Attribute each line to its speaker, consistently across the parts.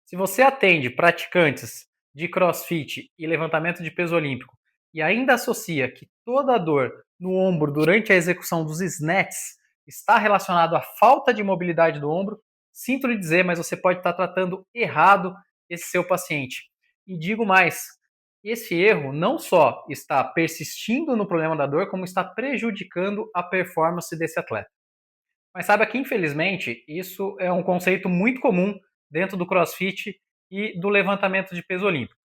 Speaker 1: Se você atende praticantes de CrossFit e levantamento de peso olímpico e ainda associa que toda a dor no ombro durante a execução dos snatches está relacionado à falta de mobilidade do ombro, sinto lhe dizer, mas você pode estar tratando errado esse seu paciente. E digo mais, esse erro não só está persistindo no problema da dor, como está prejudicando a performance desse atleta. Mas saiba que, infelizmente, isso é um conceito muito comum dentro do CrossFit e do levantamento de peso olímpico.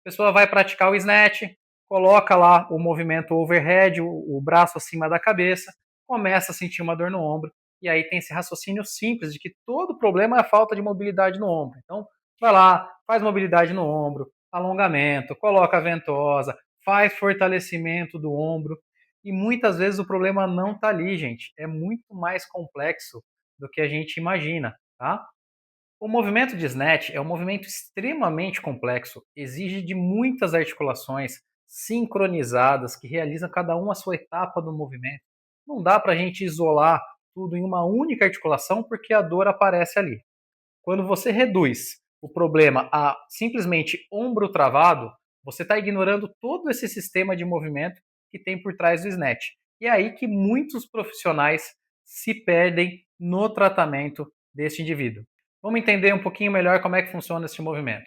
Speaker 1: A pessoa vai praticar o snatch, coloca lá o movimento overhead, o braço acima da cabeça, começa a sentir uma dor no ombro, e aí tem esse raciocínio simples de que todo problema é a falta de mobilidade no ombro. Então, vai lá, faz mobilidade no ombro, alongamento, coloca a ventosa, faz fortalecimento do ombro, e muitas vezes o problema não está ali, gente. É muito mais complexo do que a gente imagina, tá? O movimento de snatch é um movimento extremamente complexo, exige de muitas articulações sincronizadas que realizam cada uma a sua etapa do movimento. Não dá para a gente isolar tudo em uma única articulação porque a dor aparece ali. Quando você reduz o problema a simplesmente ombro travado, você está ignorando todo esse sistema de movimento que tem por trás do snatch. E é aí que muitos profissionais se perdem no tratamento desse indivíduo. Vamos entender um pouquinho melhor como é que funciona esse movimento.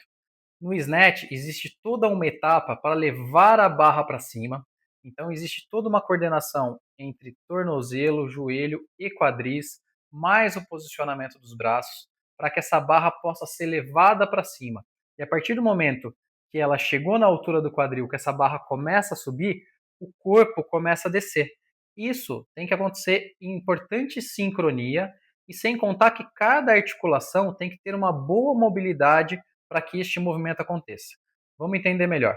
Speaker 1: No snatch existe toda uma etapa para levar a barra para cima. Então existe toda uma coordenação entre tornozelo, joelho e quadris, mais o posicionamento dos braços, para que essa barra possa ser levada para cima. E a partir do momento que ela chegou na altura do quadril, que essa barra começa a subir, o corpo começa a descer. Isso tem que acontecer em importante sincronia e sem contar que cada articulação tem que ter uma boa mobilidade para que este movimento aconteça. Vamos entender melhor.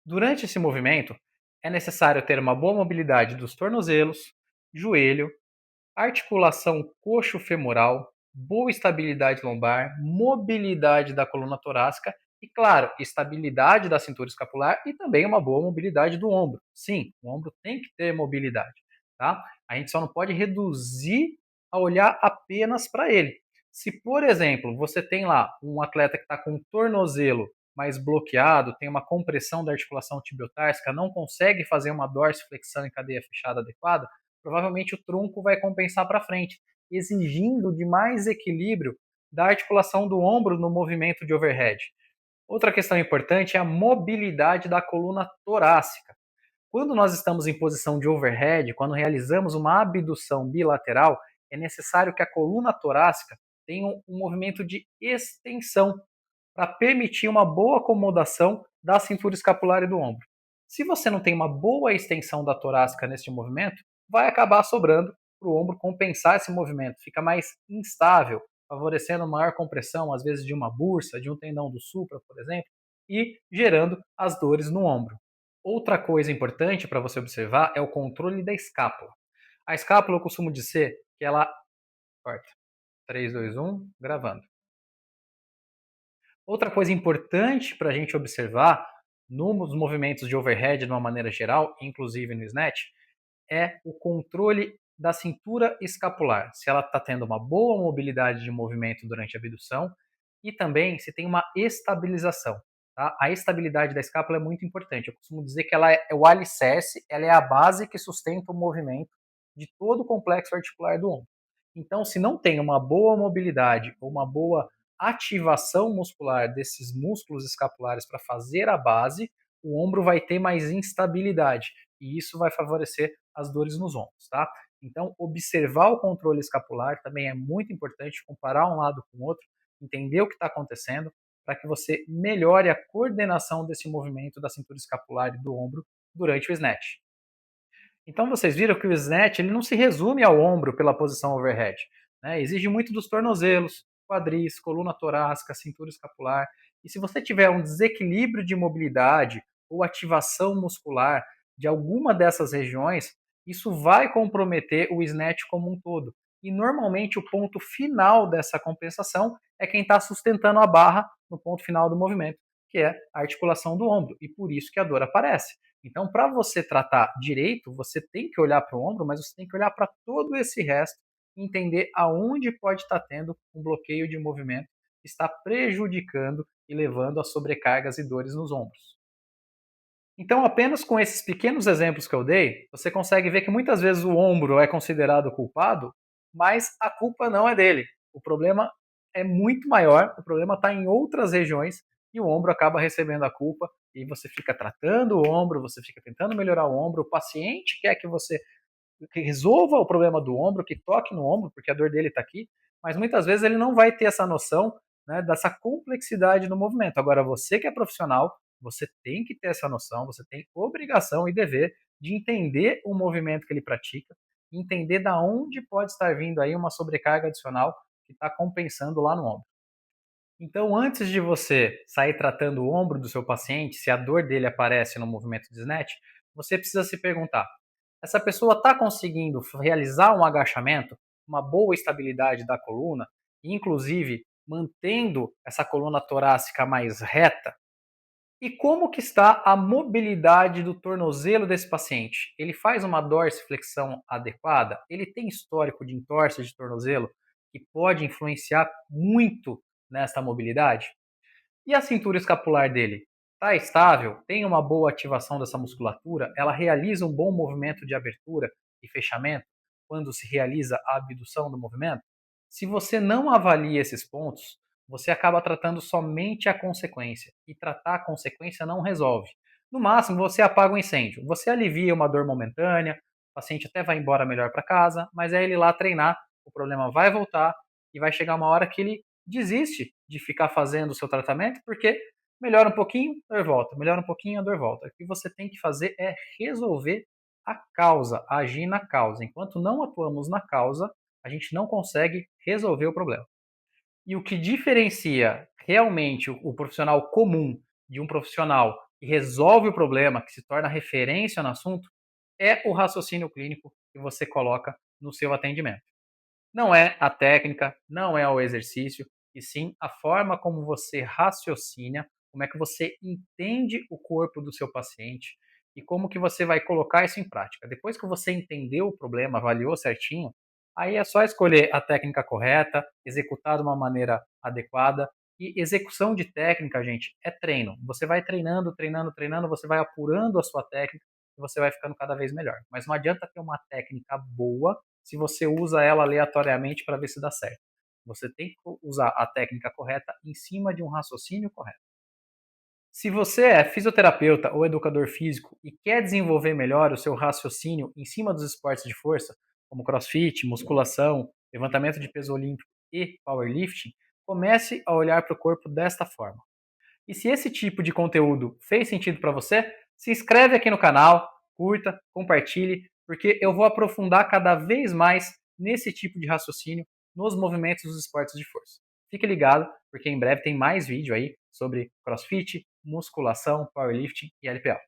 Speaker 1: Durante esse movimento, é necessário ter uma boa mobilidade dos tornozelos, joelho, articulação coxo-femoral, boa estabilidade lombar, mobilidade da coluna torácica e, claro, estabilidade da cintura escapular e também uma boa mobilidade do ombro. Sim, o ombro tem que ter mobilidade, tá? A gente só não pode reduzir a olhar apenas para ele. Se, por exemplo, você tem lá um atleta que está com o tornozelo mais bloqueado, tem uma compressão da articulação tibiotársica, não consegue fazer uma dorsiflexão em cadeia fechada adequada, provavelmente o tronco vai compensar para frente, exigindo de mais equilíbrio da articulação do ombro no movimento de overhead. Outra questão importante é a mobilidade da coluna torácica. Quando nós estamos em posição de overhead, quando realizamos uma abdução bilateral, é necessário que a coluna torácica tenha um movimento de extensão para permitir uma boa acomodação da cintura escapular e do ombro. Se você não tem uma boa extensão da torácica neste movimento, vai acabar sobrando para o ombro compensar esse movimento, fica mais instável, favorecendo maior compressão, às vezes de uma bursa, de um tendão do supra, por exemplo, e gerando as dores no ombro. Outra coisa importante para você observar é o controle da escápula. A escápula, eu costumo dizer que ela. Corta. 3, 2, 1, gravando. Outra coisa importante para a gente observar nos movimentos de overhead de uma maneira geral, inclusive no snatch, é o controle da cintura escapular. Se ela está tendo uma boa mobilidade de movimento durante a abdução e também se tem uma estabilização. Tá? A estabilidade da escápula é muito importante. Eu costumo dizer que ela é o alicerce, ela é a base que sustenta o movimento de todo o complexo articular do ombro. Então, se não tem uma boa mobilidade ou uma boa ativação muscular desses músculos escapulares para fazer a base, o ombro vai ter mais instabilidade e isso vai favorecer as dores nos ombros, tá? Então, observar o controle escapular também é muito importante, comparar um lado com o outro, entender o que está acontecendo, para que você melhore a coordenação desse movimento da cintura escapular e do ombro durante o snatch. Então vocês viram que o snatch ele não se resume ao ombro pela posição overhead. Né? Exige muito dos tornozelos, quadris, coluna torácica, cintura escapular. E se você tiver um desequilíbrio de mobilidade ou ativação muscular de alguma dessas regiões, isso vai comprometer o snatch como um todo. E normalmente o ponto final dessa compensação é quem está sustentando a barra no ponto final do movimento, que é a articulação do ombro. E por isso que a dor aparece. Então, para você tratar direito, você tem que olhar para o ombro, mas você tem que olhar para todo esse resto e entender aonde pode estar tendo um bloqueio de movimento está prejudicando e levando a sobrecargas e dores nos ombros. Então, apenas com esses pequenos exemplos que eu dei, você consegue ver que muitas vezes o ombro é considerado culpado, mas a culpa não é dele. O problema é muito maior, o problema está em outras regiões e o ombro acaba recebendo a culpa e você fica tratando o ombro, você fica tentando melhorar o ombro, o paciente quer que você que resolva o problema do ombro, que toque no ombro, porque a dor dele está aqui, mas muitas vezes ele não vai ter essa noção, né, dessa complexidade no movimento. Agora, você que é profissional, você tem que ter essa noção, você tem obrigação e dever de entender o movimento que ele pratica, entender da onde pode estar vindo aí uma sobrecarga adicional que está compensando lá no ombro. Então, antes de você sair tratando o ombro do seu paciente, se a dor dele aparece no movimento de snatch, você precisa se perguntar: essa pessoa está conseguindo realizar um agachamento, uma boa estabilidade da coluna, inclusive mantendo essa coluna torácica mais reta? E como que está a mobilidade do tornozelo desse paciente? Ele faz uma dorsiflexão adequada? Ele tem histórico de entorse de tornozelo que pode influenciar muito nessa mobilidade? E a cintura escapular dele? Está estável? Tem uma boa ativação dessa musculatura? Ela realiza um bom movimento de abertura e fechamento quando se realiza a abdução do movimento? Se você não avalia esses pontos, você acaba tratando somente a consequência. E tratar a consequência não resolve. No máximo, você apaga o incêndio. Você alivia uma dor momentânea, o paciente até vai embora melhor para casa, mas é ele lá treinar, o problema vai voltar e vai chegar uma hora que ele desiste de ficar fazendo o seu tratamento, porque melhora um pouquinho, a dor volta, melhora um pouquinho, a dor volta. O que você tem que fazer é resolver a causa, agir na causa. Enquanto não atuamos na causa, a gente não consegue resolver o problema. E o que diferencia realmente o profissional comum de um profissional que resolve o problema, que se torna referência no assunto, é o raciocínio clínico que você coloca no seu atendimento. Não é a técnica, não é o exercício, e sim a forma como você raciocina, como é que você entende o corpo do seu paciente e como que você vai colocar isso em prática. Depois que você entendeu o problema, avaliou certinho, aí é só escolher a técnica correta, executar de uma maneira adequada. E execução de técnica, gente, é treino. Você vai treinando, treinando, treinando, você vai apurando a sua técnica e você vai ficando cada vez melhor. Mas não adianta ter uma técnica boa se você usa ela aleatoriamente para ver se dá certo. Você tem que usar a técnica correta em cima de um raciocínio correto. Se você é fisioterapeuta ou educador físico e quer desenvolver melhor o seu raciocínio em cima dos esportes de força, como crossfit, musculação, levantamento de peso olímpico e powerlifting, comece a olhar para o corpo desta forma. E se esse tipo de conteúdo fez sentido para você, se inscreve aqui no canal, curta, compartilhe, porque eu vou aprofundar cada vez mais nesse tipo de raciocínio nos movimentos dos esportes de força. Fique ligado, porque em breve tem mais vídeo aí sobre crossfit, musculação, powerlifting e LPO.